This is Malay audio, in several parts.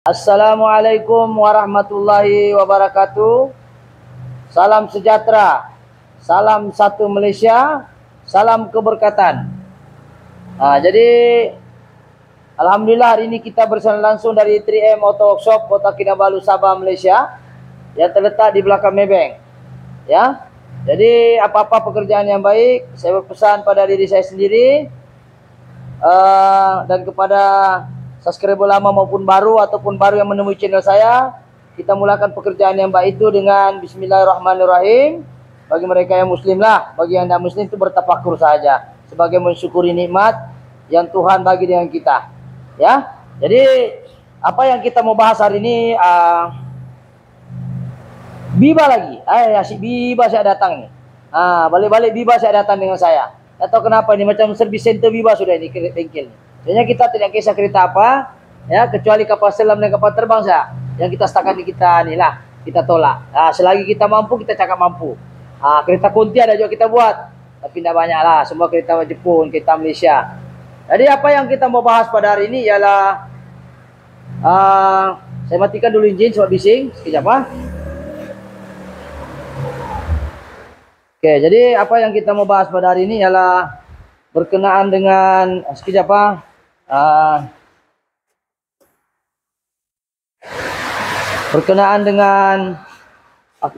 Assalamualaikum warahmatullahi wabarakatuh. Salam sejahtera, salam satu Malaysia, salam keberkatan. Jadi alhamdulillah hari ini kita bersama langsung dari 3M Auto Workshop Kota Kinabalu, Sabah, Malaysia, yang terletak di belakang Maybank. Ya, jadi apa-apa pekerjaan yang baik, saya berpesan pada diri saya sendiri dan kepada subscriber lama maupun baru ataupun baru yang menemui channel saya, kita mulakan pekerjaan yang baik itu dengan Bismillahirrahmanirrahim. Bagi mereka yang muslim lah, bagi yang tidak muslim itu bertafakur saja sebagai mensyukuri nikmat yang Tuhan bagi dengan kita. Ya, jadi apa yang kita mau bahas hari ini, Biba lagi. Si Biba saya datang nih. Balik-balik Biba saya datang dengan saya. Atau kenapa ini macam service center Biba sudah ini bengkel. Sebenarnya kita tidak kisah kereta apa, ya, kecuali kapal selam dan kapal terbang saja. Yang kita setakat di kita ni lah, kita tolak. Selagi kita mampu, kita cakap mampu. Kereta konti ada juga kita buat, tapi tidak banyak lah. Semua kereta Jepun, kereta Malaysia. Jadi apa yang kita mau bahas pada hari ini ialah, saya matikan dulu enjin sebab bising. Sekejap Oke, jadi apa yang kita mau bahas pada hari ini ialah berkenaan dengan berkenaan dengan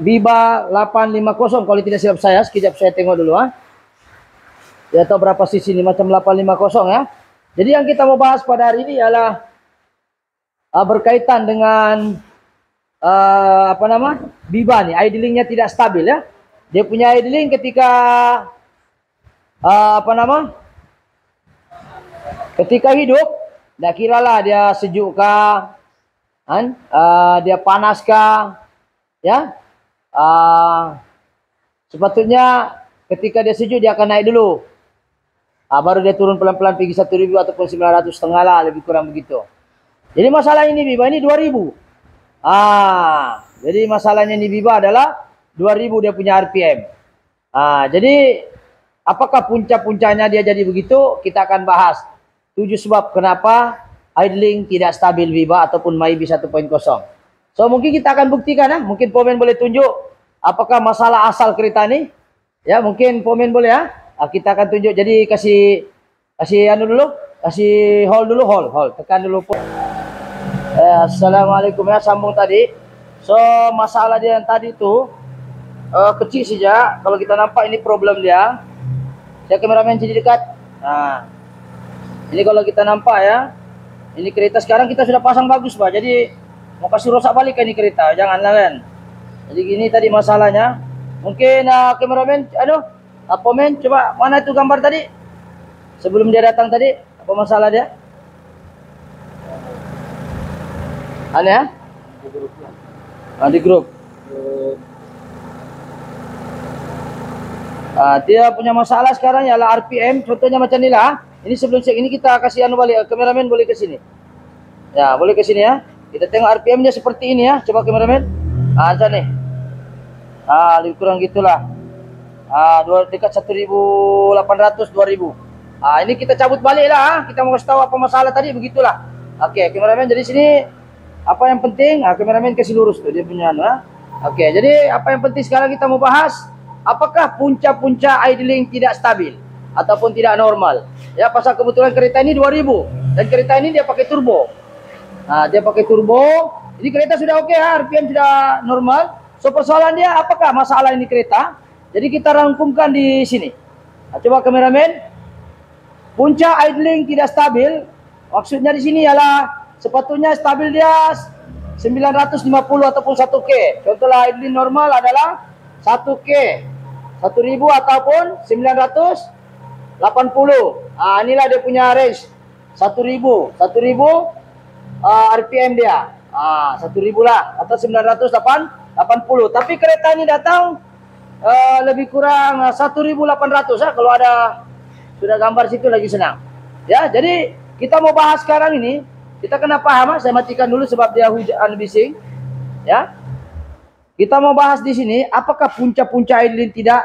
Biba 850 kalau tidak silap saya. Sekejap saya tengok dulu Dia tahu berapa sisi ini, macam 850 ya. Jadi yang kita mau bahas pada hari ini ialah berkaitan dengan Biba nih, idlingnya tidak stabil ya. Dia punya idling ketika ketika hidup, tak kiralah dia sejuk kah, dia panas kah, ya. Sepatutnya ketika dia sejuk dia akan naik dulu, baru dia turun pelan-pelan pergi 1.000 ataupun 900 setengah lah, lebih kurang begitu. Jadi masalah ini Biba ini 2.000. Jadi masalahnya ini Biba adalah 2.000 dia punya RPM. Jadi apakah punca-puncanya dia jadi begitu? Kita akan bahas 7 sebab kenapa idling tidak stabil Biba ataupun Mybi 1.0. So mungkin kita akan buktikan mungkin Pomen boleh tunjuk apakah masalah asal kereta ni. Ya, mungkin Pomen boleh kita akan tunjuk. Jadi kasih dulu, kasih hold dulu, hold. Tekan dulu. Assalamualaikum ya, sambung tadi. So masalah dia yang tadi tu kecil saja. Kalau kita nampak ini problem dia. Saya kameramen jadi dekat. Ini kalau kita nampak ya, ini kereta sekarang kita sudah pasang bagus Pak. Jadi mau kasih rosak balik kan ini kereta, janganlah kan. Jadi gini tadi masalahnya. Mungkin kameramen, Pomen, coba mana itu gambar tadi? Sebelum dia datang tadi, apa masalah dia? Aneh di grup. Dia punya masalah sekarang ialah RPM. Contohnya macam ni lah. Ini sebelum cek ini kita kasih balik. Kameramen boleh ke sini. Ya, boleh ke sini ya. Kita tengok RPM-nya seperti ini ya. Coba kameramen. Macam ni. Lebih kurang gitulah. Dekat 1.800, 2.000. Ini kita cabut balik lah. Kita mau kasih tahu apa masalah tadi. Begitulah. Oke, kameramen jadi sini. Apa yang penting? Kameramen kasih lurus tuh dia punya Oke, jadi apa yang penting sekarang kita mau bahas, apakah punca-punca idling tidak stabil ataupun tidak normal? Ya, pasal kebetulan kereta ini 2.000 dan kereta ini dia pakai turbo. Dia pakai turbo. Jadi kereta sudah oke RPM sudah normal. So persoalan dia apakah masalah ini kereta? Jadi kita rangkumkan di sini. Coba kameramen. Punca idling tidak stabil. Maksudnya di sini ialah sepatutnya stabil dia 950 ataupun 1K. Contohlah idling normal adalah 1K, 1.000 ataupun 980. Inilah dia punya range 1.000 RPM dia. 1.000 lah atau 980. Tapi kereta ini datang lebih kurang 1.800 kalau ada sudah gambar situ lagi senang. Ya, jadi kita mau bahas sekarang ini. Kita kena paham, saya matikan dulu sebab dia hujan bising. Ya. Kita mau bahas di sini apakah punca-punca idling tidak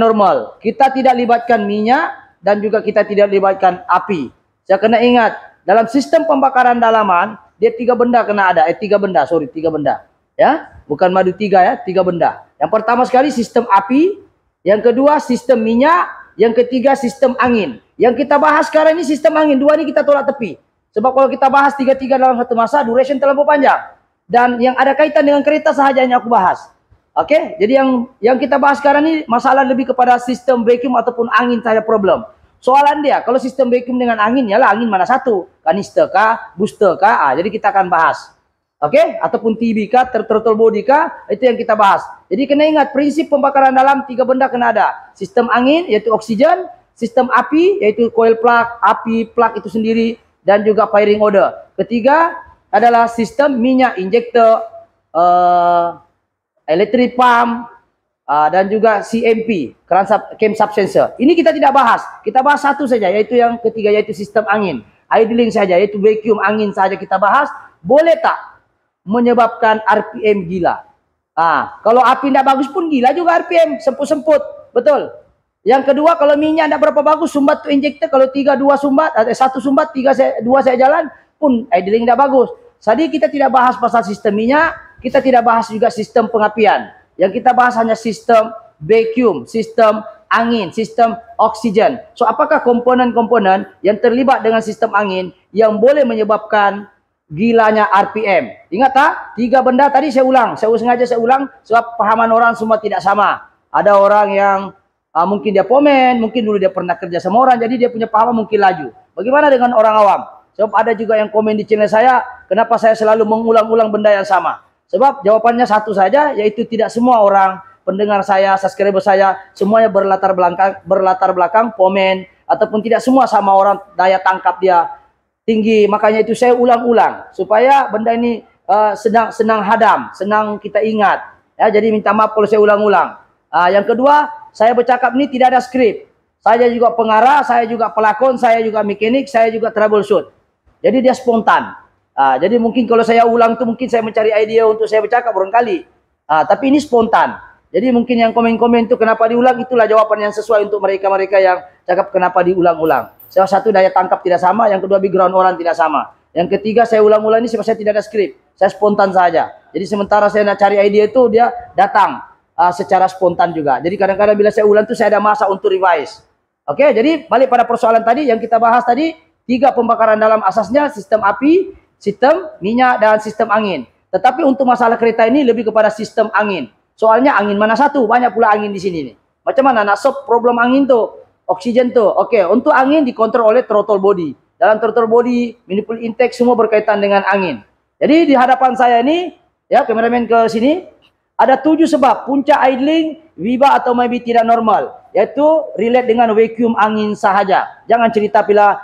normal. Kita tidak libatkan minyak dan juga kita tidak libatkan api. Saya kena ingat dalam sistem pembakaran dalaman dia 3 benda kena ada. 3 benda, sorry, 3 benda. Ya, bukan madu 3 ya, 3 benda. Yang pertama sekali sistem api, yang kedua sistem minyak, yang ketiga sistem angin. Yang kita bahas sekarang ini sistem angin, 2 ini kita tolak tepi. Sebab kalau kita bahas 3-3 dalam satu masa, duration terlalu panjang. Dan yang ada kaitan dengan kereta sahaja yang aku bahas. Oke, jadi yang kita bahas sekarang ini masalah lebih kepada sistem vacuum ataupun angin saja problem. Soalan dia, kalau sistem vacuum dengan angin, yalah angin mana satu? Kanister kah? Booster kah? Jadi kita akan bahas. Oke, ataupun TB kah? Throttle body kah? Itu yang kita bahas. Jadi kena ingat, prinsip pembakaran dalam 3 benda kena ada. Sistem angin, yaitu oksigen. Sistem api, yaitu coil plug, api plug itu sendiri. Dan juga firing order. Ketiga adalah sistem minyak, injektor, electric pump, dan juga CMP, cam subsensor. Ini kita tidak bahas. Kita bahas satu saja, yaitu yang ketiga, yaitu sistem angin. Idling saja, yaitu vacuum angin saja kita bahas. Boleh tak menyebabkan RPM gila? Kalau api tidak bagus pun gila juga RPM, semput-semput. Betul. Yang kedua, kalau minyak tidak berapa bagus, sumbat to injector, kalau 3-2 sumbat, ada 1 sumbat, 2 saya jalan, pun idling tidak bagus. Tadi kita tidak bahas pasal sistem minyak, kita tidak bahas juga sistem pengapian. Yang kita bahas hanya sistem vacuum, sistem angin, sistem oksigen. So, apakah komponen-komponen yang terlibat dengan sistem angin yang boleh menyebabkan gilanya RPM? Ingat tak? 3 benda tadi saya ulang. Sengaja saya ulang sebab pahaman orang semua tidak sama. Ada orang yang mungkin dia pomen, mungkin dulu dia pernah kerja sama orang, jadi dia punya pahaman mungkin laju. Bagaimana dengan orang awam? Sebab ada juga yang komen di channel saya, kenapa saya selalu mengulang-ulang benda yang sama? Sebab jawabannya satu saja, yaitu tidak semua orang pendengar saya, subscriber saya, semuanya berlatar belakang pomen, ataupun tidak semua sama orang daya tangkap dia tinggi. Makanya itu saya ulang-ulang, supaya benda ini senang hadam, senang kita ingat. Ya, jadi minta maaf kalau saya ulang-ulang. Yang kedua, saya bercakap ini tidak ada skrip. Saya juga pengarah, saya juga pelakon, saya juga mekanik, saya juga troubleshoot. Jadi dia spontan. Jadi mungkin kalau saya ulang itu mungkin saya mencari ide untuk saya bercakap barangkali. Tapi ini spontan. Jadi mungkin yang komen-komen itu kenapa diulang, itulah jawaban yang sesuai untuk mereka-mereka yang cakap kenapa diulang-ulang. Salah satu daya tangkap tidak sama, yang kedua background orang tidak sama. Yang ketiga saya ulang-ulang ini sebab saya tidak ada skrip. Saya spontan saja. Jadi sementara saya nak cari ide itu, dia datang secara spontan juga. Jadi kadang-kadang bila saya ulang itu saya ada masa untuk revise. Oke, jadi balik pada persoalan tadi yang kita bahas tadi, 3 pembakaran dalam asasnya sistem api, sistem minyak, dan sistem angin. Tetapi untuk masalah kereta ini lebih kepada sistem angin. Soalnya angin mana satu? Banyak pula angin di sini nih. Macam mana nak solve problem angin tuh? Oksigen tuh. Oke, untuk angin dikontrol oleh throttle body. Dalam throttle body, manifold intake semua berkaitan dengan angin. Jadi di hadapan saya ini, ya kameramen ke sini, ada 7 sebab punca idling, viva atau maybe tidak normal. Yaitu relate dengan vacuum angin sahaja. Jangan cerita bila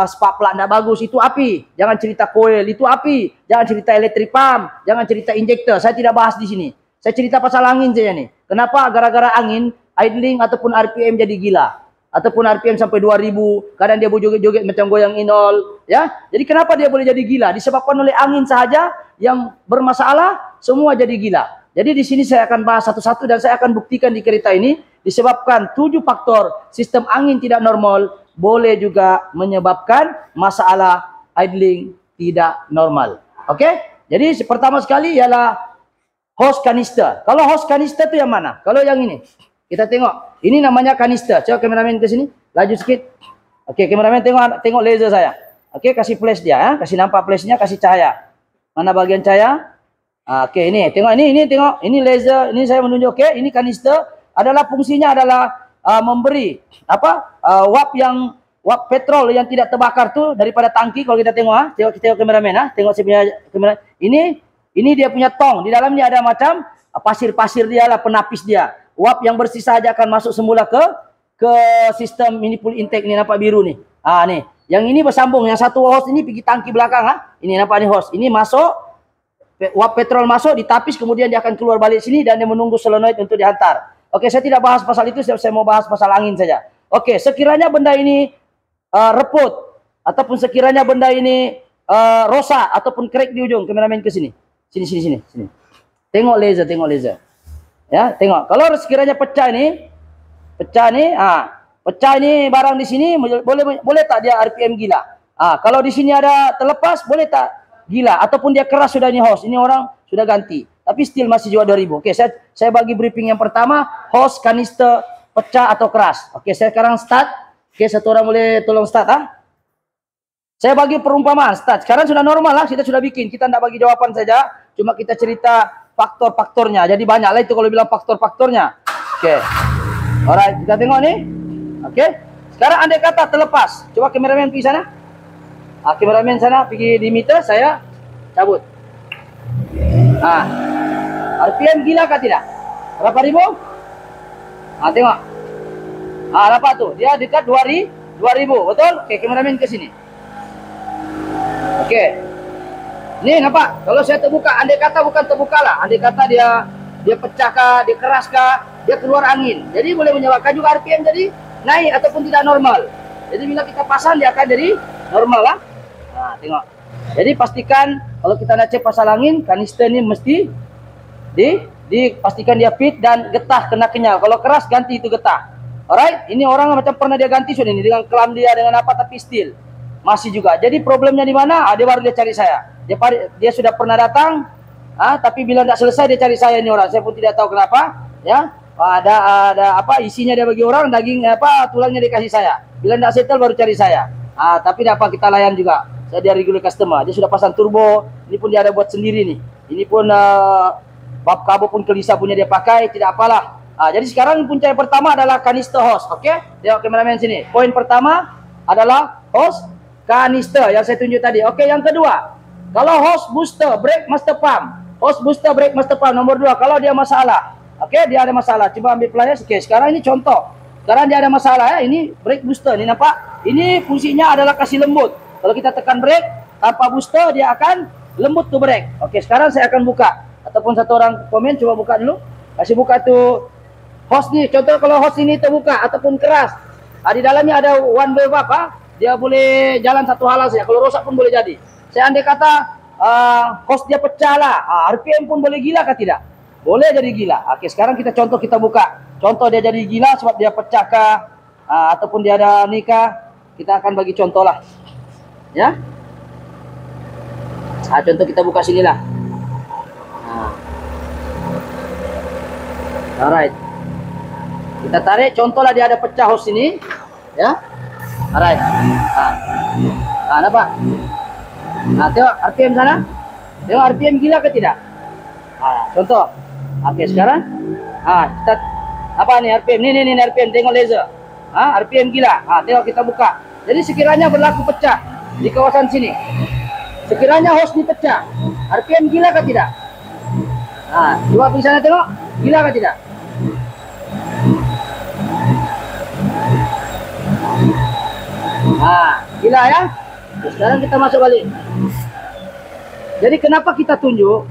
spark plug tidak bagus, itu api. Jangan cerita coil, itu api. Jangan cerita electric pump, jangan cerita injektor. Saya tidak bahas di sini. Saya cerita pasal angin saja nih. Kenapa gara-gara angin, idling ataupun RPM jadi gila. Ataupun RPM sampai 2000, kadang dia berjoget-joget macam goyang inol. Ya, jadi kenapa dia boleh jadi gila? Disebabkan oleh angin sahaja yang bermasalah, semua jadi gila. Jadi di sini saya akan bahas satu-satu dan saya akan buktikan di kereta ini disebabkan 7 faktor sistem angin tidak normal boleh juga menyebabkan masalah idling tidak normal. Oke? Jadi pertama sekali ialah hose kanister. Kalau hose kanister itu yang mana? Kalau yang ini. Kita tengok. Ini namanya kanister. Coba kameramen ke sini. Laju sikit. Oke, kameramen tengok laser saya. Oke, kasih flash dia ya. Kasih nampak flashnya, kasih cahaya. Mana bagian cahaya? Oke, ini. Tengok ini tengok. Ini laser. Ini saya menunjuk. Oke, ini kanister adalah fungsinya adalah memberi uap petrol yang tidak terbakar tuh daripada tangki. Kalau kita tengok tengok kameramen tengok saya punya kamera. Ini dia punya tong. Di dalamnya ada macam pasir-pasir dia lah, penapis dia. Uap yang bersih saja akan masuk semula ke sistem manifold intake ni, nampak biru ni. Nih. Yang ini bersambung, yang satu hose ini pergi tangki belakang Ini nampak ni hose. Ini masuk uap petrol masuk ditapis, kemudian dia akan keluar balik sini dan dia menunggu solenoid untuk dihantar. Oke, saya tidak bahas pasal itu, saya mau bahas pasal angin saja. Oke, sekiranya benda ini reput ataupun sekiranya benda ini rosak ataupun crack di ujung, kameramen ke sini. Sini. Tengok laser. Ya, tengok. Kalau sekiranya pecah ini barang di sini boleh tak dia RPM gila? Kalau di sini ada terlepas, boleh tak gila ataupun dia keras sudah ini host. Ini orang sudah ganti. Tapi still masih jual 2000. Oke, saya bagi briefing yang pertama, host, kanister, pecah atau keras. Oke, saya sekarang start. Oke, satu orang boleh tolong start Saya bagi perumpamaan start. Sekarang sudah normal lah, kita sudah bikin. Kita tidak bagi jawaban saja, cuma kita cerita faktor-faktornya. Jadi banyak lah itu kalau bilang faktor-faktornya. Oke. Alright, kita tengok nih. Oke. Sekarang andai kata terlepas. Coba kameramen pergi sana. Kameramen sana pergi di meter, saya cabut. RPM gila kah tidak? Berapa ribu? Tengok. Dapat tuh. Dia dekat 2000, betul? Oke, kameramen ke sini. Oke. Nih nampak? Kalau saya terbuka, andai kata bukan terbuka lah. Andai kata dia pecah kah, dia keras kah, dia keluar angin. Jadi boleh menyebabkan juga RPM jadi naik ataupun tidak normal. Jadi bila kita pasang dia akan jadi normal lah. Tengok. Jadi pastikan kalau kita nak cek pasal angin, kanister ni mesti dipastikan dia fit dan getah kena kenyal. Kalau keras ganti itu getah. Alright, ini orang macam pernah dia ganti sudah ini dengan kelam dia dengan apa tapi still masih juga. Jadi problemnya di mana? Dia baru dia cari saya. Dia sudah pernah datang, tapi bila tidak selesai dia cari saya ini orang. Saya pun tidak tahu kenapa. Ya, ada apa isinya dia bagi orang, daging tulangnya dikasih saya. Bila tidak settle baru cari saya. Tapi tidak apa, kita layan juga. Saya dia regular customer. Dia sudah pasang turbo. Ini pun dia ada buat sendiri nih. Ini pun bab kabel pun Kelisa punya dia pakai. Tidak apalah. Jadi sekarang punca yang pertama adalah kanister hose. Oke, tengok kameramen sini. Poin pertama adalah hose kanister yang saya tunjuk tadi. Oke, yang kedua, kalau hose booster brake master pump, hose booster brake master pump nomor 2, kalau dia masalah, oke, dia ada masalah. Coba ambil pliers. Oke, sekarang ini contoh. Sekarang dia ada masalah ya. Ini brake booster. Ini nampak? Ini fungsinya adalah kasih lembut. Kalau kita tekan brake tanpa booster dia akan lembut tuh brake. Oke, sekarang saya akan buka. Ataupun satu orang komen coba buka dulu. Kasih buka tuh hose nih. Contoh kalau hose ini terbuka ataupun keras. Di dalamnya ada one way valve dia boleh jalan satu halal saja. Kalau rosak pun boleh jadi. Saya andai kata hose dia pecah lah. RPM pun boleh gila kah tidak? Boleh jadi gila. Oke, sekarang kita contoh kita buka. Contoh dia jadi gila sebab dia pecah kah ataupun dia ada nikah. Kita akan bagi contoh lah. Ya. Contoh kita buka sinilah. Alright. Kita tarik contohlah dia ada pecah hose ini, ya. Alright. Nampak? Tengok RPM sana. Tengok RPM gila ke tidak? Contoh. Oke, sekarang kita apa nih RPM? Nih RPM, tengok laser. RPM gila. Tengok kita buka. Jadi sekiranya berlaku pecah di kawasan sini. Sekiranya hose ini pecah, RPM gila ke tidak? Coba pergi sana tengok, gila ke tidak? Gila ya. Sekarang kita masuk balik. Jadi kenapa kita tunjuk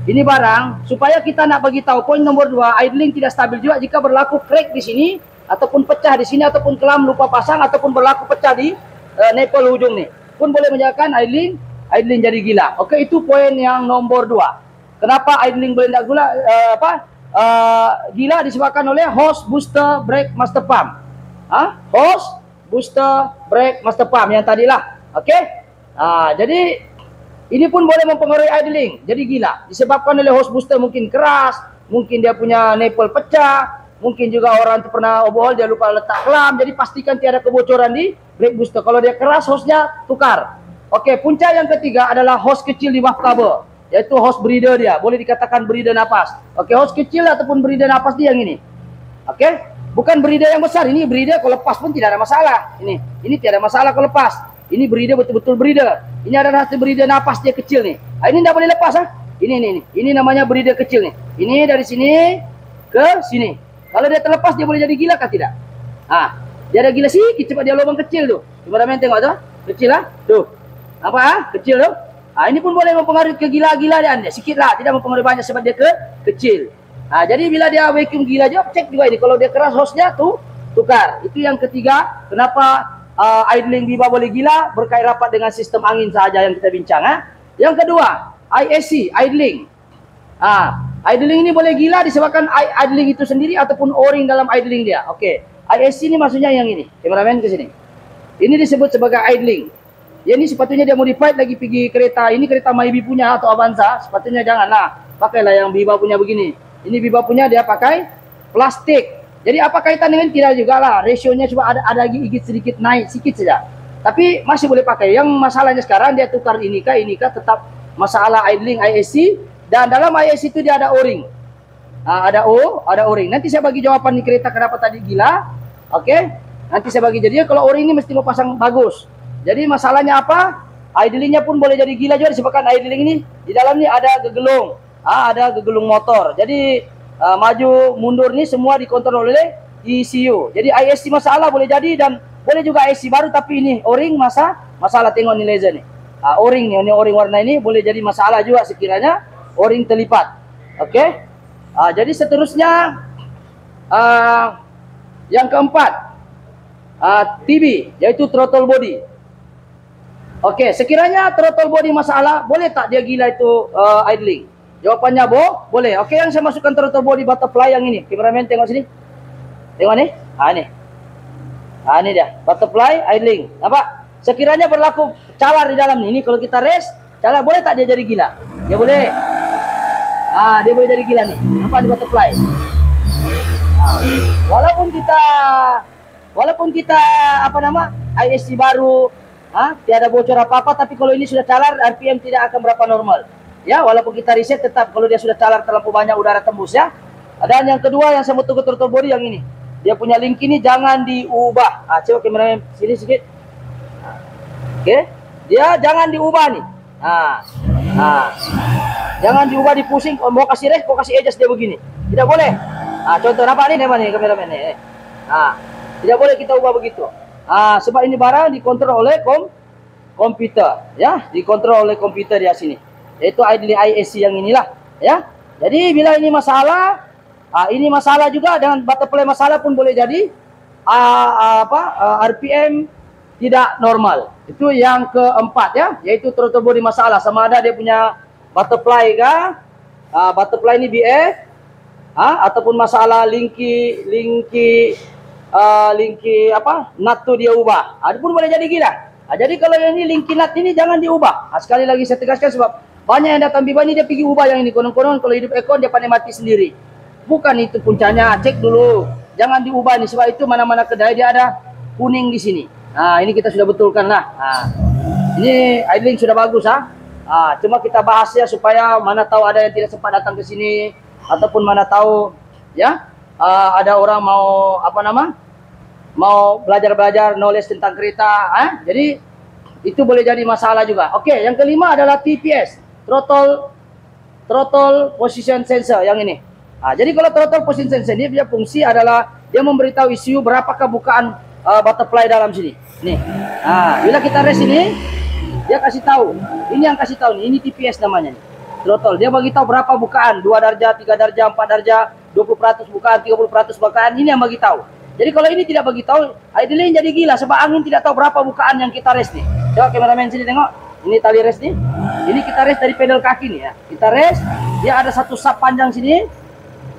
ini barang supaya kita nak bagi tahu poin nomor 2, idling tidak stabil juga jika berlaku crack di sini ataupun pecah di sini ataupun kelam lupa pasang ataupun berlaku pecah di nipple ujung nih. Pun boleh menyebabkan idling jadi gila. Oke, itu poin yang nomor 2. Kenapa idling boleh tidak gila disebabkan oleh hose booster brake master pump. Hose booster brake master pump yang tadilah. Oke. Jadi ini pun boleh mempengaruhi idling jadi gila disebabkan oleh hose booster mungkin keras, mungkin dia punya nipple pecah, mungkin juga orang itu pernah overhaul dia lupa letak kelam. Jadi pastikan tiada kebocoran di brake booster. Kalau dia keras hose-nya tukar. Oke, punca yang ketiga adalah hose kecil di valve cover, yaitu hose breather dia. Boleh dikatakan breather napas. Oke, hose kecil ataupun breather napas dia yang ini. Oke, bukan breather yang besar. Ini breather kalau lepas pun tidak ada masalah. Ini tidak ada masalah kalau lepas. Ini breather betul-betul breather. Ini adalah breather napas dia kecil nih. Ini tidak boleh lepas Ini namanya breather kecil nih. Ini dari sini ke sini. Kalau dia terlepas dia boleh jadi gila kah tidak? Dia ada gila sikit cepat dia lubang kecil tuh. Kameramen tengok tuh. Kecil tuh. Apa kecil tuh? Ini pun boleh mempengaruhi ke gila-gilaan dia. Sikit lah, tidak mempengaruhi banyak sebab dia kecil. Jadi bila dia vacuum gila je, cek juga ini. Kalau dia keras hose-nya tuh tukar. Itu yang ketiga. Kenapa idling Viva boleh gila? Berkait rapat dengan sistem angin saja yang kita bincang. Yang kedua, ISC, idling. Idling ini boleh gila disebabkan idling itu sendiri ataupun o-ring dalam idling dia. Oke. ISC ini maksudnya yang ini. Kameramen ke sini. Ini disebut sebagai idling. Ya ini sepatunya dia modified lagi pergi kereta. Ini kereta Mybi punya atau Avanza. Sepatunya janganlah. Pakailah yang Biba punya begini. Ini Biba punya dia pakai plastik. Jadi apa kaitan dengan tidak juga lah. Rasionya cuma ada gigit sedikit naik sedikit saja. Tapi masih boleh pakai. Yang masalahnya sekarang dia tukar ini kah tetap masalah idling ISC. Dan dalam ISC itu dia ada O-ring. Ada O-ring. Nanti saya bagi jawaban di kereta kenapa tadi gila. Oke. Nanti saya bagi. Jadi kalau O-ring ini mesti mau pasang bagus. Jadi masalahnya apa? Idlingnya pun boleh jadi gila juga disebabkan idling ini di dalam ini ada gegelung. Ada gegelung motor. Jadi maju mundur ini semua dikontrol oleh ECU. Jadi ISC masalah boleh jadi dan boleh juga ISC baru tapi ini O-ring masalah tengok nih laser nih. O-ring nih, ini O-ring warna ini boleh jadi masalah juga sekiranya O-ring terlipat. Oke. Jadi seterusnya yang keempat TB yaitu throttle body. Oke, sekiranya throttle body masalah, boleh tak dia gila itu idling? Jawapannya boleh. Oke, yang saya masukkan throttle body butterfly yang ini. Kameramen tengok sini. Tengok nih. Ini. Ini dia, butterfly idling. Nampak? Sekiranya berlaku calar di dalam ini kalau kita race, calar boleh tak dia jadi gila? Dia boleh. Dia boleh jadi gila nih. Nampak di butterfly. Walaupun kita ISC baru, tiada bocor apa-apa, tapi kalau ini sudah calar, RPM tidak akan berapa normal. Ya, walaupun kita reset tetap kalau dia sudah calar terlalu banyak udara tembus ya. Dan yang kedua yang saya mau tunggu throttle body yang ini. Dia punya link ini jangan diubah. Coba kameramen sini sedikit. Oke. Dia jangan diubah nih. Jangan diubah dipusing. Mau kasih rest, mau kasih adjust dia begini. Tidak boleh. Contoh apa nih kameramen nih. Tidak boleh kita ubah begitu. Sebab ini barang dikontrol oleh komputer, ya, dikontrol oleh komputer di sini. Yaitu idling ISC yang inilah, ya. Jadi bila ini masalah juga dengan butterfly masalah pun boleh jadi RPM tidak normal. Itu yang keempat ya, yaitu throttle body masalah. Sama ada dia punya butterfly kah? Butterfly ini BF, ataupun masalah linki nut tu dia ubah. Ada pun boleh jadi gila. Jadi kalau yang ini linki nut ini jangan diubah. Sekali lagi saya tegaskan sebab banyak yang datang Biba ini dia pergi ubah yang ini. Konon-konon kalau hidup ekon dia pandai mati sendiri. Bukan itu puncanya. Cek dulu. Jangan diubah nih sebab itu mana-mana kedai dia ada kuning di sini. Ini kita sudah betulkan lah. Ini idling sudah bagus cuma kita bahas ya supaya mana tahu ada yang tidak sempat datang ke sini ataupun mana tahu ya. Ada orang mau belajar knowledge tentang kereta, jadi itu boleh jadi masalah juga. Oke, yang kelima adalah TPS, throttle position sensor yang ini. Jadi kalau throttle position sensor ini punya fungsi adalah dia memberitahu ECU berapakah bukaan butterfly dalam sini. Nih, bila kita race ini, dia kasih tahu. Ini yang kasih tahu nih, ini TPS namanya nih. Throttle, dia bagi tahu berapa bukaan, 2 darjah, 3 darjah, 4 darjah, 20% bukaan, 30% bukaan, ini yang bagi tahu. Jadi kalau ini tidak bagi tahu, idling jadi gila sebab angin tidak tahu berapa bukaan yang kita race nih. Coba kameramen sini tengok. Ini tali race nih. Ini kita race dari pedal kaki nih ya. Kita race, dia ada satu sub panjang sini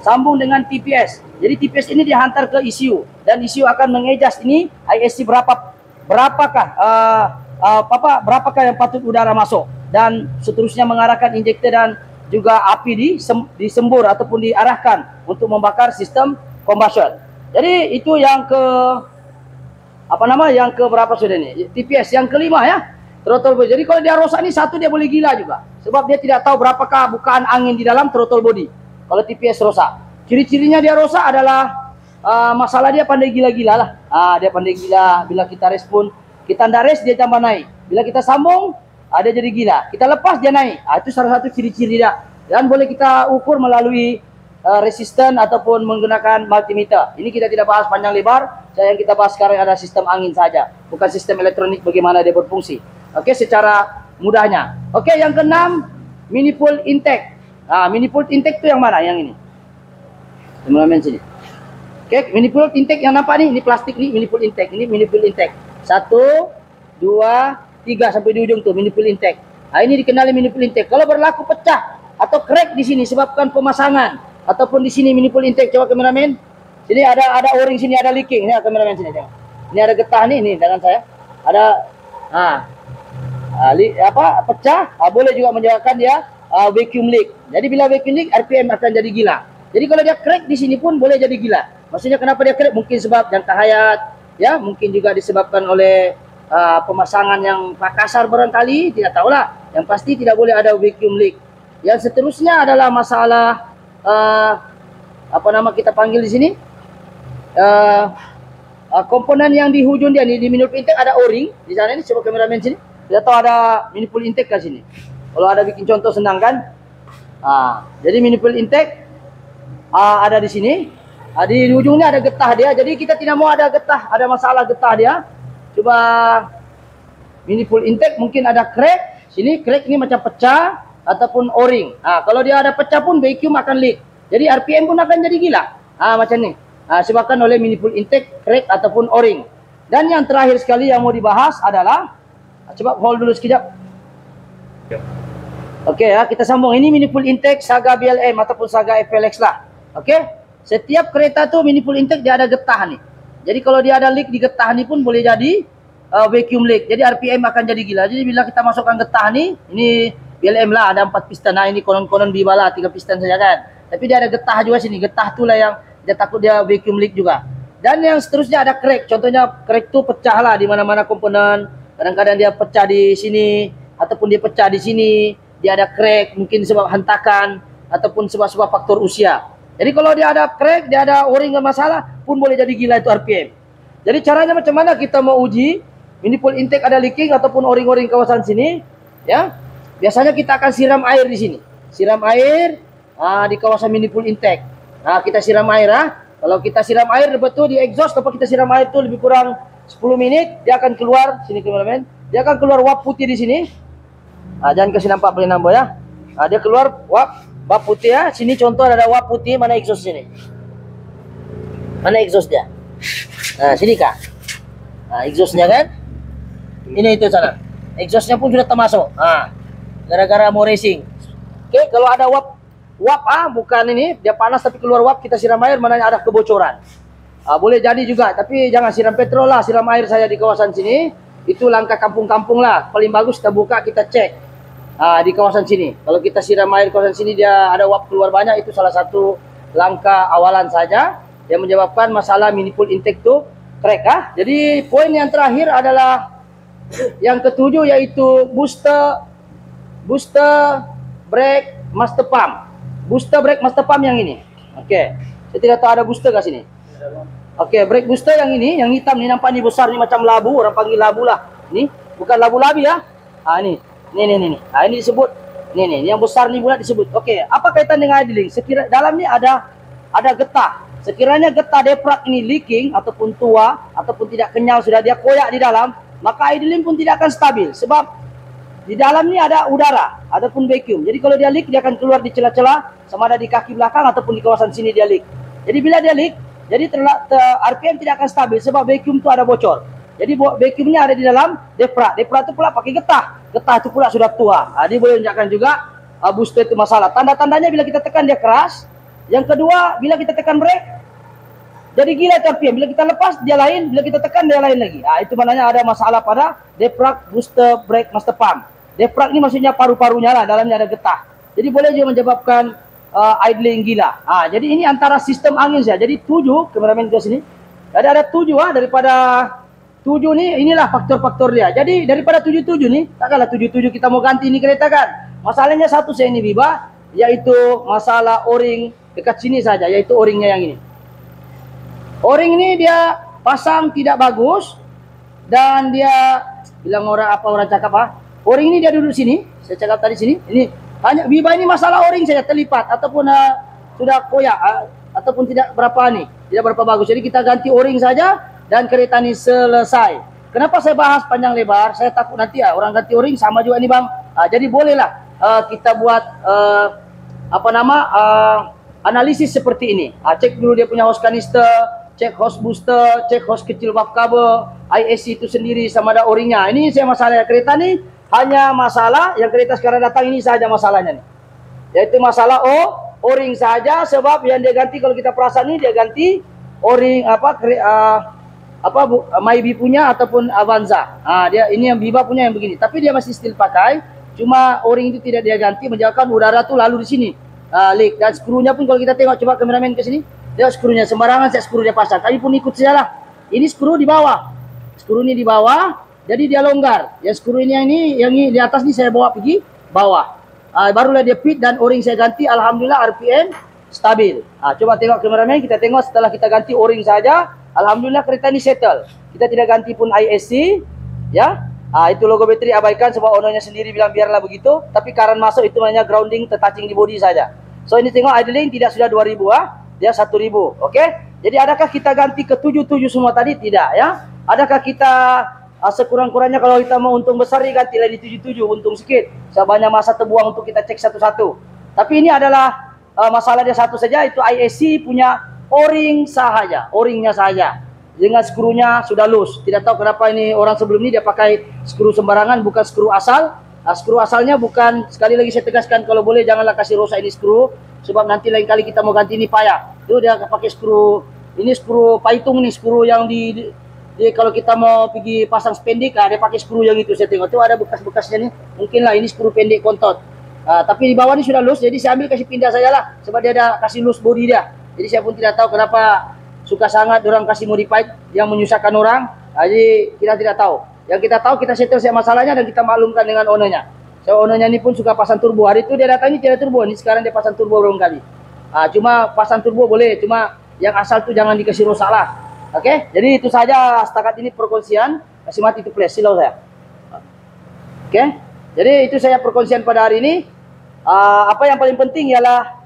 sambung dengan TPS. Jadi TPS ini dihantar ke ECU dan ECU akan mengadjust ini ISC berapakah yang patut udara masuk dan seterusnya mengarahkan injektor dan juga api disembur ataupun diarahkan untuk membakar sistem combustion. Jadi itu yang ke yang ke berapa sudah ini? TPS yang kelima ya. Throttle body. Jadi kalau dia rosak ini satu dia boleh gila juga. Sebab dia tidak tahu berapakah bukaan angin di dalam throttle body. Kalau TPS rosak. Ciri-cirinya dia rosak adalah masalah dia pandai gila-gila lah. Dia pandai gila. Bila kita respon, kita ndak res dia tambah naik. Bila kita sambung, dia jadi gila. Kita lepas dia naik. Itu salah satu ciri-ciri dia. Dan boleh kita ukur melalui resisten ataupun menggunakan multimeter. Ini kita tidak bahas panjang lebar. Yang kita bahas sekarang adalah sistem angin saja, bukan sistem elektronik bagaimana dia berfungsi. Oke, secara mudahnya. Oke, yang keenam, manifold intake. Manifold intake itu yang mana? Yang ini. Teman-teman sini. Oke, manifold intake yang nampak nih, ini plastik nih, manifold intake. Ini manifold intake. 1, 2, 3 sampai di ujung tuh manifold intake. Ini dikenali manifold intake. Kalau berlaku pecah atau crack di sini sebabkan pemasangan ataupun di sini manifold intake, coba kameramen. Sini ada O-ring, sini ada leaking. Ini kameramen sini tengok. Ini ada getah nih dengan saya. Ada pecah, boleh juga menyebabkan dia vacuum leak. Jadi bila vacuum leak, RPM akan jadi gila. Jadi kalau dia crack di sini pun boleh jadi gila. Maksudnya kenapa dia crack? Mungkin sebab jangka hayat, ya, mungkin juga disebabkan oleh pemasangan yang kasar barangkali, tidak tahulah. Yang pasti tidak boleh ada vacuum leak. Yang seterusnya adalah masalah kita panggil di sini komponen yang di hujung dia ni, di manifold intake ada O-ring di sana ni. Coba kameramen sini. Kita tahu ada manifold intake kat sini. Kalau ada bikin contoh senang kan? Jadi manifold intake ada di sini. Di ujungnya ada getah dia. Jadi kita tidak mau ada getah, ada masalah getah dia. Coba manifold intake mungkin ada crack. Sini crack ni macam pecah ataupun O-ring. Kalau dia ada pecah pun vacuum akan leak. Jadi RPM pun akan jadi gila. Macam ni. Sebabkan oleh manifold intake, crack ataupun O-ring. Dan yang terakhir sekali yang mau dibahas adalah, coba hold dulu sekejap. Okey, kita sambung. Ini manifold intake Saga BLM ataupun Saga FLX lah. Okey. Setiap kereta tu manifold intake dia ada getah ni. Jadi kalau dia ada leak di getah ni pun boleh jadi vacuum leak. Jadi RPM akan jadi gila. Jadi bila kita masukkan getah ni, ini BLM lah, ada 4 piston. Ini konon-konon Bibala 3 piston saja kan. Tapi dia ada getah juga sini. Getah tu lah yang dia takut dia vacuum leak juga. Dan yang seterusnya ada crack. Contohnya crack tu pecah lah di mana-mana komponen. Kadang-kadang dia pecah di sini ataupun dia pecah di sini. Dia ada crack mungkin sebab hentakan ataupun sebab-sebab faktor usia. Jadi kalau dia ada crack, dia ada O-ring masalah pun boleh jadi gila itu RPM. Jadi caranya macam mana kita mau uji manifold intake ada leaking ataupun O-ring kawasan sini, ya? Biasanya kita akan siram air di sini. Siram air di kawasan manifold intake. Kita siram air. Kalau kita siram air betul di exhaust, tempat kita siram air itu lebih kurang 10 menit, dia akan keluar sini kameramen. Dia akan keluar uap putih di sini. Jangan kasih nampak paling nampak ya. Dia keluar uap putih ya. Sini contoh ada uap putih, mana exhaust sini? Mana exhaust dia? Sini kah? Exhaustnya kan? Ini itu sana. Exhaustnya pun sudah termasuk. Gara-gara mau racing. Oke, kalau ada uap bukan ini, dia panas tapi keluar uap, kita siram air, mana ada kebocoran. Boleh jadi juga, tapi jangan siram petrol lah, siram air saja di kawasan sini. Itu langkah kampung-kampung lah. Paling bagus kita buka, kita cek di kawasan sini. Kalau kita siram air di kawasan sini dia ada uap keluar banyak, itu salah satu langkah awalan saja yang menyebabkan masalah manifold intake tu crack. Jadi poin yang terakhir adalah yang ketujuh, yaitu booster brake master pump. Booster brake master pump yang ini. Okey. Saya tidak tahu ada booster kat sini. Okey, brake booster yang ini, yang hitam ni, nampak ni besar ni macam labu, orang panggil labu lah. Ni bukan labu-labi ya. Ni. Ini disebut ni yang besar ni pula disebut. Okey, apa kaitan dengan idling? Sekira dalam ni ada getah. Sekiranya getah defrag ini leaking ataupun tua ataupun tidak kenyal, sudah dia koyak di dalam, maka idling pun tidak akan stabil sebab di dalam ni ada udara ataupun vacuum. Jadi kalau dia leak, dia akan keluar di celah-celah, sama ada di kaki belakang ataupun di kawasan sini dia leak. Jadi bila dia leak, jadi RPM tidak akan stabil sebab vacuum tu ada bocor. Jadi vacuumnya ada di dalam defrag. Defrag tu pula pakai getah. Getah tu pula sudah tua. Dia boleh menunjukkan juga booster itu masalah. Tanda-tandanya bila kita tekan dia keras. Yang kedua, bila kita tekan brake, jadi gila itu RPM. Bila kita lepas dia lain, bila kita tekan dia lain lagi. Itu maknanya ada masalah pada defrag booster brake master pump. Defrag ni maksudnya paru-parunya lah, dalamnya ada getah. Jadi boleh juga menyebabkan idling gila. Jadi ini antara sistem angin saja. Jadi 7, kameramen ke sini. Jadi ada 7 daripada 7 ni, inilah faktor-faktor dia. Jadi daripada 7 ni, takkanlah 7 kita mau ganti ini kereta kan. Masalahnya satu saya ini Biba, yaitu masalah O-ring dekat sini saja, yaitu O-ringnya yang ini. O-ring ini dia pasang tidak bagus dan dia bilang orang cakap O-ring ini dia duduk sini. Saya cakap tadi sini. Ini hanya Biba ini masalah O-ring saja terlipat ataupun sudah koyak ataupun tidak berapa tidak berapa bagus. Jadi kita ganti O-ring saja dan kereta ini selesai. Kenapa saya bahas panjang lebar? Saya takut nanti orang ganti O-ring sama juga nih bang. Jadi bolehlah kita buat analisis seperti ini. Cek dulu dia punya hose kanister, cek hose booster, cek hose kecil valve cover, ISC itu sendiri sama ada O-ringnya. Ini saya masalah kereta nih, hanya masalah yang kereta sekarang datang ini saja masalahnya nih. Yaitu masalah O-ring saja, sebab yang dia ganti kalau kita perasan ini dia ganti O-ring Mybi punya ataupun Avanza. Dia ini yang Biba punya yang begini. Tapi dia masih still pakai. Cuma o-ring itu tidak dia ganti, menjauhkan udara tuh lalu di sini. Leak. Dan skrunya pun kalau kita tengok, coba kameramen ke sini. Dia skrunya sembarangan, saya skru dia pasang. Kami pun ikut sajalah. Ini skru di bawah. Skru ini di bawah, jadi dia longgar. Yang skru ini yang ini di atas ini saya bawa pergi bawah. Barulah dia fit dan o-ring saya ganti. Alhamdulillah RPM stabil. Coba tengok kameramen, kita tengok setelah kita ganti o-ring saja. Alhamdulillah kereta ini settle. Kita tidak ganti pun ISC, ya. Itu logo bateri abaikan sebab ownernya sendiri bilang biarlah begitu. Tapi current masuk itu hanya grounding touching di body saja. So ini tengok idling tidak sudah 2000 dia 1000. Oke. Jadi adakah kita ganti ke 77 semua tadi? Tidak ya. Adakah kita sekurang-kurangnya kalau kita mau untung besar ya gantilah di 77 untung sedikit. Sebanyak masa terbuang untuk kita cek satu-satu. Tapi ini adalah masalah dia satu saja, itu ISC punya o-ring saja, o-ringnya saja. Dengan skrunya sudah loose. Tidak tahu kenapa ini orang sebelum ini dia pakai skru sembarangan, bukan skru asal. Skru asalnya bukan, sekali lagi saya tegaskan, kalau boleh janganlah kasih rosak ini skru. Sebab nanti lain kali kita mau ganti ini payah. Itu dia pakai skru, ini skru paitung nih, skru yang di kalau kita mau pergi pasang spendek, dia pakai skru yang itu saya tengok. Itu ada bekas-bekasnya nih. Mungkinlah ini skru pendek kontot. Tapi di bawah ini sudah loose, jadi saya ambil kasih pindah saja lah. Sebab dia ada kasih loose body dia. Jadi saya pun tidak tahu kenapa suka sangat orang kasih modified yang menyusahkan orang. Jadi kita tidak tahu. Yang kita tahu kita settle masalahnya dan kita maklumkan dengan ownernya. So ownernya ini pun suka pasang turbo. Hari itu dia datang ini tidak turbo. Ini sekarang dia pasang turbo berapa kali. Cuma pasang turbo boleh. Cuma yang asal tu jangan dikasih rosak lah. Oke. Jadi itu saja setakat ini perkongsian. Kasih mati itu flash silau saya. Oke. Jadi itu saya perkongsian pada hari ini. Apa yang paling penting ialah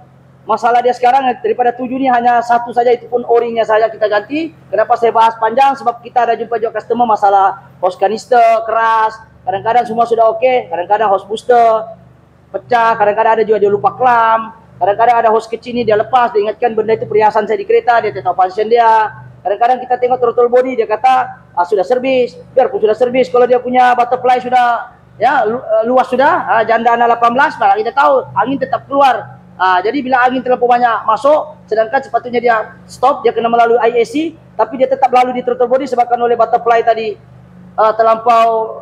masalah dia sekarang daripada 7 ini hanya satu saja, itu pun o-ringnya saja kita ganti. Kenapa saya bahas panjang? Sebab kita ada jumpa juga customer masalah hose kanister keras. Kadang-kadang semua sudah oke, kadang-kadang hose booster pecah, kadang-kadang ada juga dia lupa klam, kadang-kadang ada hose kecil ini dia lepas, dia ingatkan benda itu perhiasan saya di kereta, dia tidak tahu function dia. Kadang-kadang kita tengok throttle body, dia kata sudah servis, biarpun sudah servis, kalau dia punya butterfly sudah ya luas sudah, janda 18, malah kita tahu angin tetap keluar. Jadi bila angin terlalu banyak masuk, sedangkan sepatutnya dia stop, dia kena melalui ISC, tapi dia tetap lalu di throttle body sebabkan oleh butterfly tadi terlampau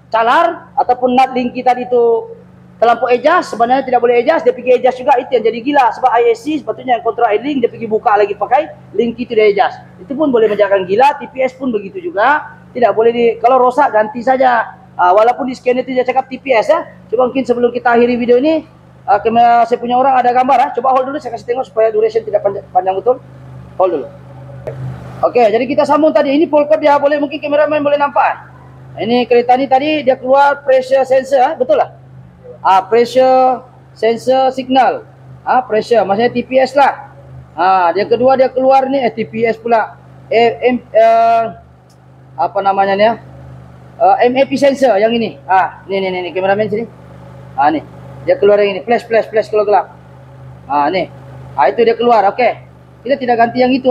calar, ataupun nut linki tadi itu terlampau adjust. Sebenarnya tidak boleh adjust, dia pergi adjust juga, itu yang jadi gila. Sebab ISC sepatutnya yang kontrol idling, dia pergi buka lagi pakai linki itu dia adjust. Itu pun boleh menjadikan gila. TPS pun begitu juga, tidak boleh kalau rosak ganti saja. Walaupun di scan itu dia cakap TPS ya. Coba mungkin sebelum kita akhiri video ini, saya punya orang ada gambar coba hold dulu, saya kasih tengok supaya duration tidak panjang betul. Hold dulu. Oke, jadi kita sambung tadi. Ini full curve dia boleh, mungkin kameramen boleh nampak. Ini kereta ini tadi dia keluar pressure sensor, betul lah. Pressure sensor signal. Pressure maksudnya TPS lah. Yang kedua dia keluar ni TPS pula. Apa namanya ni MAP sensor yang ini. Ni kameramen sini. Ni. Dia keluar yang ini, flash kalau gelap. Nih. Itu dia keluar. Okey. Kita tidak ganti yang itu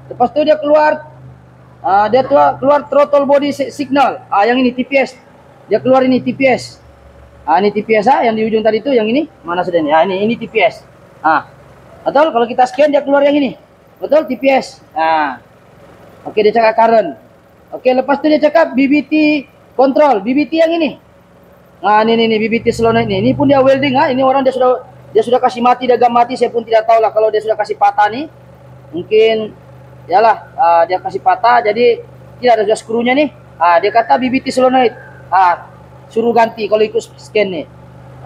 Lepas tu dia keluar dia keluar throttle body signal. Yang ini TPS. Dia keluar ini TPS. Ini TPS yang di ujung tadi itu, yang ini mana sudah ini? Ini TPS. Betul, kalau kita scan dia keluar yang ini. Betul, TPS. Okey, dia cakap current. Okey, lepas tu dia cakap BBT control. BBT yang ini. Ini BBT slow night ni. Ini pun dia welding Ini orang dia sudah kasih mati, dagang mati. Saya pun tidak tahu lah kalau dia sudah kasih patah ni. Mungkin yalah dia kasih patah, jadi tidak ada skrunya nih. Dia kata BBT slow night. Suruh ganti kalau ikut scan ni.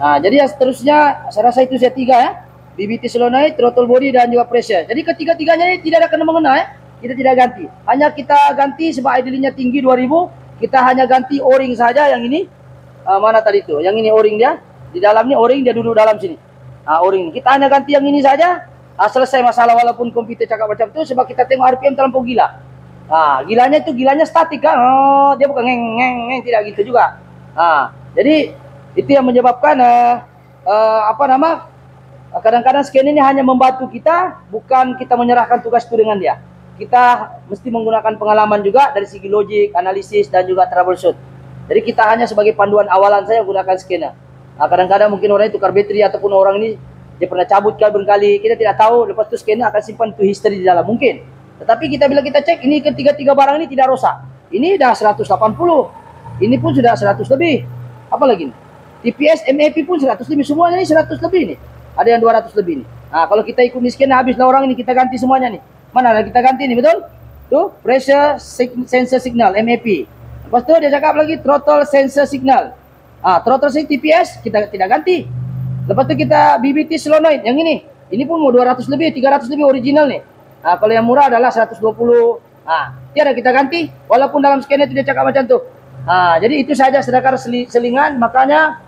Jadi yang seterusnya saya rasa itu saya 3 BBT slow night, throttle body dan juga pressure. Jadi ketiga-tiganya ni tidak ada kena mengena Kita tidak ganti. Hanya kita ganti sebab idlingnya tinggi 2000. Kita hanya ganti o-ring saja yang ini. Mana tadi tu? Yang ini o-ring dia. Di dalam ni o-ring dia duduk dalam sini. O-ring. Kita hanya ganti yang ini saja. Selesai masalah walaupun komputer cakap macam tu sebab kita tengok RPM terlampau gila. Gilanya itu gilanya statik dia bukan ngeng tidak gitu juga. Jadi itu yang menyebabkan kadang-kadang scan ini hanya membantu kita, bukan kita menyerahkan tugas itu dengan dia. Kita mesti menggunakan pengalaman juga dari segi logik, analisis dan juga troubleshoot. Jadi kita hanya sebagai panduan awalan saya menggunakan scanner. Kadang-kadang mungkin orang itu tukar bateri ataupun orang ini dia pernah cabut berkali, kita tidak tahu. Lepas tu scanner akan simpan itu history di dalam mungkin. Tetapi bila kita cek, ini ketiga-tiga barang ini tidak rusak. Ini dah 180. Ini pun sudah 100 lebih. Apa lagi nih? TPS, MAP pun 100 lebih. Semuanya ini 100 lebih nih. Ada yang 200 lebih nih. Nah, kalau kita ikut miskin habislah orang ini, kita ganti semuanya nih. Mana ada kita ganti nih, betul? Tuh, pressure sensor signal, MAP. Lepas tu dia cakap lagi throttle sensor signal. Throttle sensor TPS kita tidak ganti. Lepas tu kita BBT solenoid yang ini. Ini pun mau 200 lebih, 300 lebih original nih. Kalau yang murah adalah 120. Tiada kita ganti walaupun dalam scanner itu dia cakap macam tu. Jadi itu saja sedekah selingan, makanya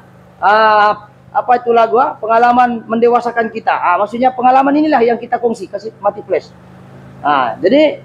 apa itu lagu pengalaman mendewasakan kita. Maksudnya pengalaman inilah yang kita kongsi, kasih mati flash. Jadi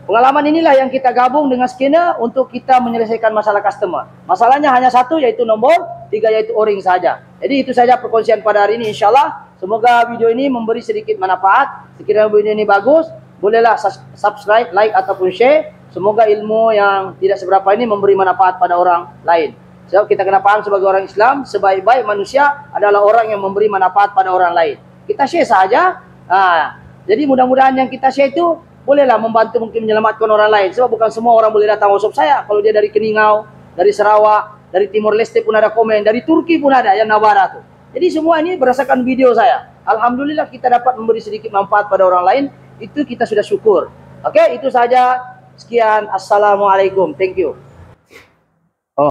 pengalaman inilah yang kita gabung dengan scanner untuk kita menyelesaikan masalah customer. Masalahnya hanya satu, yaitu nombor, 3 yaitu o-ring saja. Jadi itu saja perkongsian pada hari ini, insyaallah. Semoga video ini memberi sedikit manfaat. Sekiranya video ini bagus, bolehlah subscribe, like ataupun share. Semoga ilmu yang tidak seberapa ini memberi manfaat pada orang lain. Sebab kita kena paham sebagai orang Islam, sebaik-baik manusia adalah orang yang memberi manfaat pada orang lain. Kita share saja. Jadi mudah-mudahan yang kita share itu bolehlah membantu mungkin menyelamatkan orang lain. Sebab bukan semua orang boleh datang workshop saya. Kalau dia dari Keningau, dari Sarawak, dari Timor Leste pun ada komen, dari Turki pun ada yang Navara tuh. Jadi semua ini berdasarkan video saya. Alhamdulillah kita dapat memberi sedikit manfaat pada orang lain. Itu kita sudah syukur. Oke, itu saja. Sekian. Assalamualaikum. Thank you.